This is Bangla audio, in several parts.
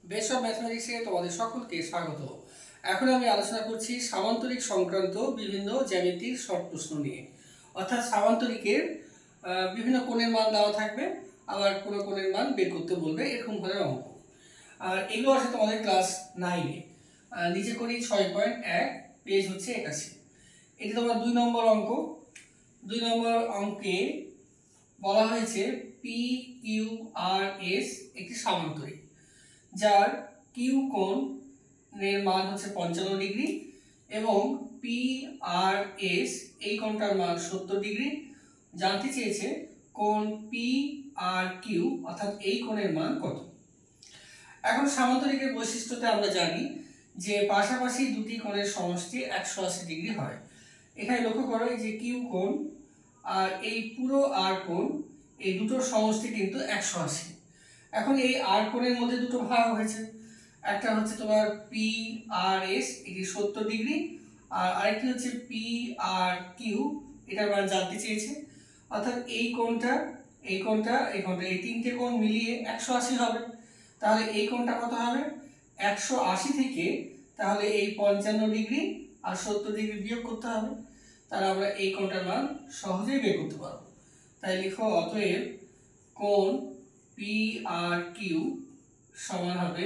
বেস অফ ম্যাথমেটিক্সে তোমাদের সকলকে স্বাগত। এখন আমি আলোচনা করছি সামান্তরিক সংক্রান্ত বিভিন্ন জ্যামিতিক শর্ট প্রশ্ন নিয়ে। অর্থাৎ সামান্তরিকের বিভিন্ন কোণের মান দেওয়া থাকবে, আবার কোনো কোণের মান বের করতে বলবে, এরকম ধরনের অঙ্ক। আর এগুলো আছে তোমাদের ক্লাস 9-এ। নিচে করি 6.1, পেজ হচ্ছে 81। এটি তোমার 2 নম্বর অঙ্ক। 2 নম্বর অঙ্কে বলা হয়েছে PQRS একটি সামান্তরিক, যার কিউ কোণের মান হচ্ছে 55 ডিগ্রি এবং PRS এই কোণটার মান 70 ডিগ্রি। জানতে চেয়েছে কোণ PRQ অর্থাৎ এই কোণের মান কত। এখন সামান্তরিকের বৈশিষ্ট্যতে আমরা জানি যে পাশাপাশি দুটি কোণের সমষ্টি 180 ডিগ্রি হয়। এখানে লক্ষ্য করো যে কিউ কোণ আর এই পুরো আর কোণ, এই দুটোর সমষ্টি কিন্তু 180। এখন এই আর কোণের মধ্যে দুটো ভাগ হয়েছে, একটা হচ্ছে তোমার PRS এটি 70 ডিগ্রি, আর আরেকটি হচ্ছে PRQ, এটার মান জানতে চেয়েছে। অর্থাৎ এই কোণটা এই কোণটা এই কোণটা এই তিনটে কোণ মিলিয়ে 180 হবে। তাহলে এই কোণটা কত হবে? 180 থেকে তাহলে এই 55 ডিগ্রি আর 70 ডিগ্রি বিয়োগ করতে হবে। তাহলে আমরা এই কোণটার মান সহজেই বের করতে পারবো। তাই লিখো অতএব কোণ PRQ সমান হবে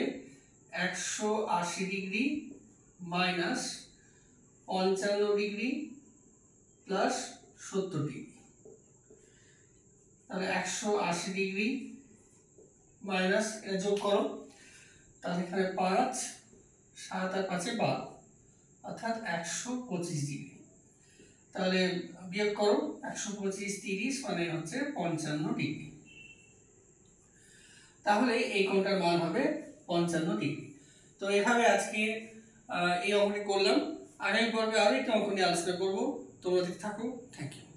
180 degree minus 55 degree plus 70 degree. তাহলে 180 ডিগ্রি মাইনাস এটা যোগ করো, তাহলে এখানে 5 7 আর 5 12 অর্থাৎ 125 ডিগ্রি। তাহলে বিয়োগ করো 125 30 মানে হচ্ছে 55 ডিগ্রি। তাহলে এই কোণটার মান হবে 55 ডিগ্রি। তো এভাবে আজকে এই অঙ্কটি করলাম। আগামী পর্বে আরো একটা অঙ্ক নিয়ে আলোচনা করবো। তোমরা দেখতে থাকো। Thank you.